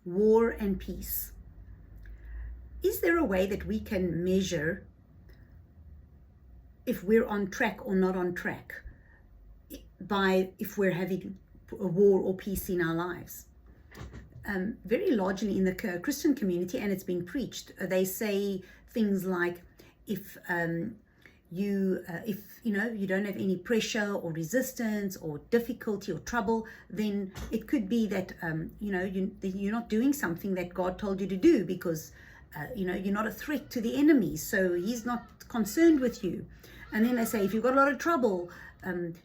war and peace. Is there a way that we can measure if we're on track or not on track by if we're having a war or peace in our lives? Very largely in the Christian community, and it's been preached, they say things like, if you don't have any pressure or resistance or difficulty or trouble, then it could be that you're not doing something that God told you to do, because you're not a threat to the enemy, so he's not concerned with you. And then they say, if you've got a lot of trouble,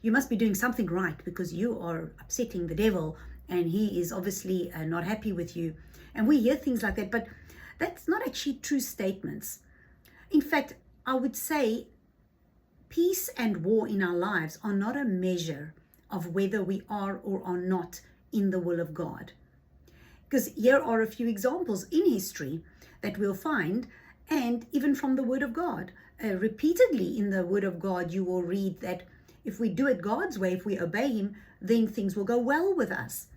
you must be doing something right, because you are upsetting the devil and he is obviously not happy with you. And we hear things like that, but that's not actually true statements. In fact, I would say peace and war in our lives are not a measure of whether we are or are not in the will of God. Because here are a few examples in history that we'll find, and even from the Word of God. Repeatedly in the Word of God, you will read that if we do it God's way, if we obey Him, then things will go well with us.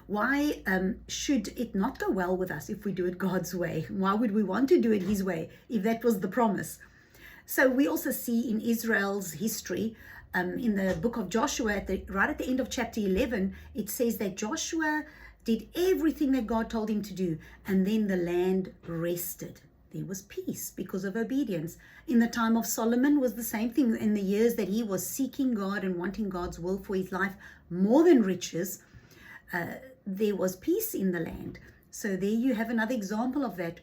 Why should it not go well with us if we do it God's way? Why would we want to do it His way if that was the promise? So we also see in Israel's history, in the book of Joshua, right at the end of chapter 11, it says that Joshua did everything that God told him to do, and then the land rested. There was peace because of obedience. In the time of Solomon was the same thing. In the years that he was seeking God and wanting God's will for his life more than riches, there was peace in the land. So there you have another example of that.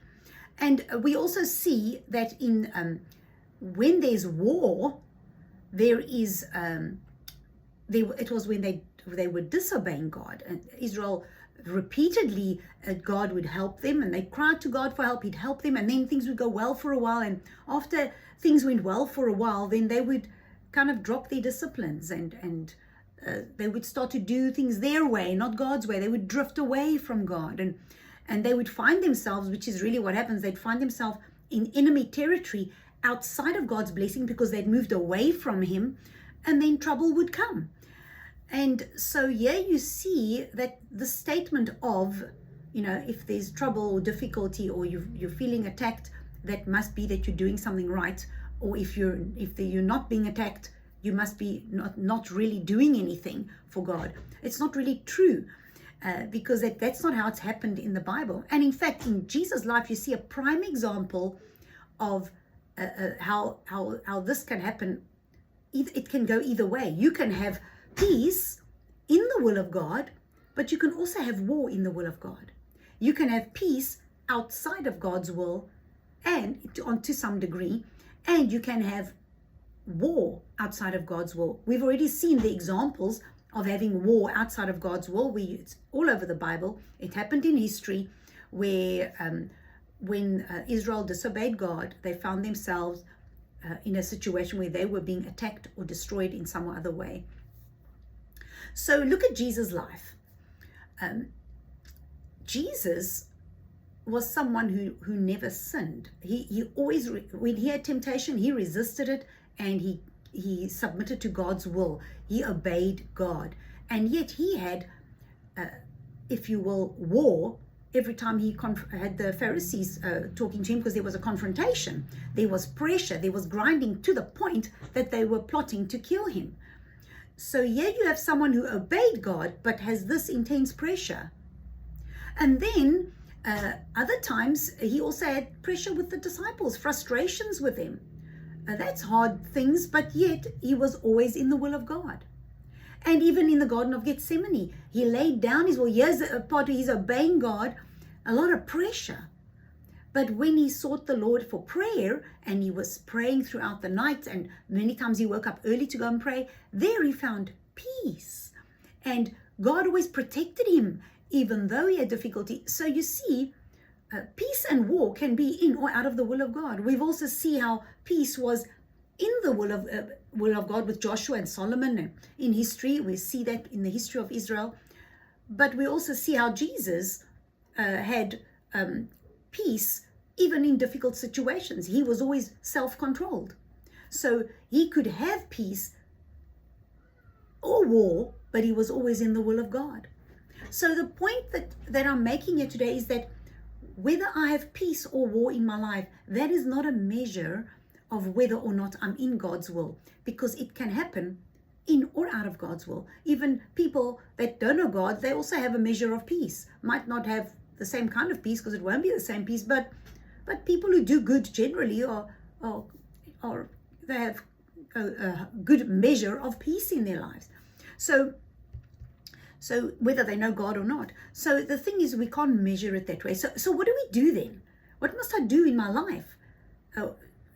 And we also see that in when there's war, there is it was when they were disobeying God. And Israel repeatedly, God would help them, and they cried to God for help. He'd help them, and then things would go well for a while. And after things went well for a while, then they would kind of drop their disciplines, and they would start to do things their way, not God's way. They would drift away from God, and they would find themselves, which is really what happens, they'd find themselves in enemy territory outside of God's blessing because they'd moved away from Him, and then trouble would come. And so here you see that the statement of, if there's trouble or difficulty, or you're feeling attacked, that must be that you're doing something right. Or if you're not being attacked, you must be not really doing anything for God. It's not really true, because that's not how it's happened in the Bible. And in fact, in Jesus' life, you see a prime example of how this can happen. It can go either way. You can have peace in the will of God, but you can also have war in the will of God. You can have peace outside of God's will, and to some degree, and you can have war outside of God's will. We've already seen the examples of having war outside of God's will. It's all over the Bible. It happened in history where when Israel disobeyed God, they found themselves in a situation where they were being attacked or destroyed in some other way. So look at Jesus' life. Jesus was someone who never sinned. He always, when he had temptation, he resisted it, and he submitted to God's will. He obeyed God. And yet he had, if you will, war every time he had the Pharisees talking to him, because there was a confrontation. There was pressure. There was grinding to the point that they were plotting to kill him. So here you have someone who obeyed God, but has this intense pressure. And then other times he also had pressure with the disciples, frustrations with them. That's hard things, but yet he was always in the will of God. And even in the Garden of Gethsemane, he laid down his will. Here's a part where he's obeying God, a lot of pressure. But when he sought the Lord for prayer, and he was praying throughout the night, and many times he woke up early to go and pray, there he found peace. And God always protected him, even though he had difficulty. So you see, peace and war can be in or out of the will of God. We've also seen how peace was in the will of God with Joshua and Solomon. And in history, we see that in the history of Israel. But we also see how Jesus had peace even in difficult situations. He was always self-controlled. So he could have peace or war, but he was always in the will of God. So the point that I'm making here today is that whether I have peace or war in my life, that is not a measure of whether or not I'm in God's will, because it can happen in or out of God's will. Even people that don't know God, they also have a measure of peace. Might not have the same kind of peace, because it won't be the same peace, but people who do good generally are they have a good measure of peace in their lives. So whether they know God or not. So the thing is, we can't measure it that way. So what do we do then? What must I do in my life?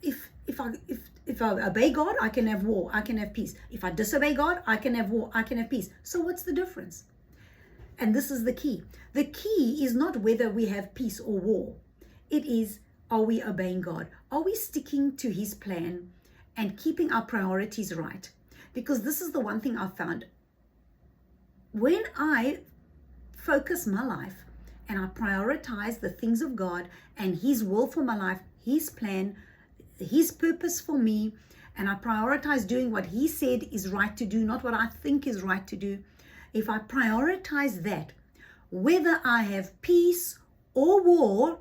If I obey God, I can have war, I can have peace. If I disobey God, I can have war, I can have peace. So what's the difference? And this is the key. The key is not whether we have peace or war. It is, are we obeying God? Are we sticking to His plan and keeping our priorities right? Because this is the one thing I've found. When I focus my life and I prioritize the things of God and His will for my life, His plan, His purpose for me, and I prioritize doing what He said is right to do, not what I think is right to do. If I prioritize that, whether I have peace or war,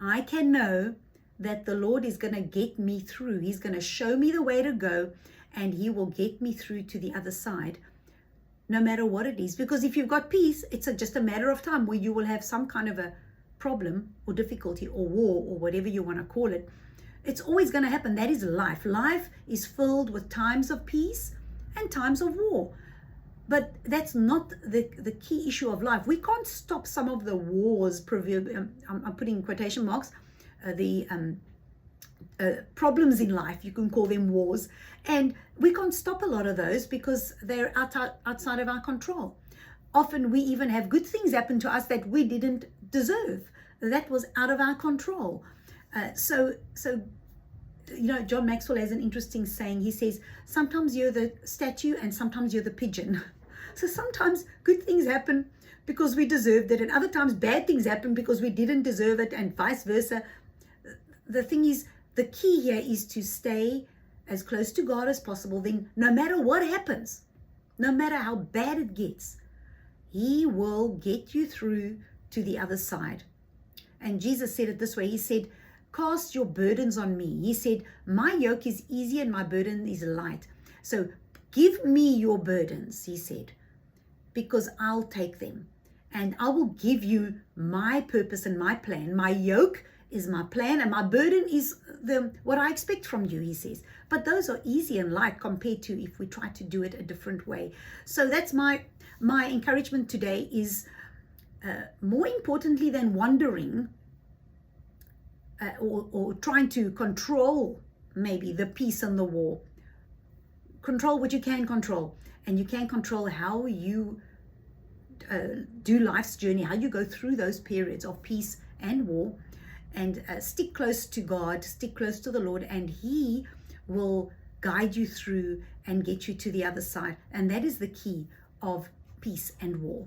I can know that the Lord is going to get me through. He's going to show me the way to go, and He will get me through to the other side, no matter what it is. Because if you've got peace, it's just a matter of time where you will have some kind of a problem or difficulty or war or whatever you want to call it. It's always going to happen. That is life. Life is filled with times of peace and times of war. But that's not the key issue of life. We can't stop some of the wars, I'm putting quotation marks, problems in life, you can call them wars. And we can't stop a lot of those because they're outside of our control. Often we even have good things happen to us that we didn't deserve. That was out of our control. So you know, John Maxwell has an interesting saying. He says, sometimes you're the statue and sometimes you're the pigeon. So sometimes good things happen because we deserved it, and other times bad things happen because we didn't deserve it, and vice versa. The thing is, the key here is to stay as close to God as possible. Then no matter what happens, no matter how bad it gets, He will get you through to the other side. And Jesus said it this way. He said, cast your burdens on me. He said, my yoke is easy and my burden is light. So give me your burdens, He said, because I'll take them. And I will give you my purpose and my plan. My yoke is my plan and my burden is what I expect from you, He says. But those are easy and light compared to if we try to do it a different way. So that's my encouragement today is more importantly than wondering or trying to control maybe the peace and the war. Control what you can control, and you can control how you do life's journey, how you go through those periods of peace and war, and stick close to God, stick close to the Lord, and He will guide you through and get you to the other side. And that is the key of peace and war.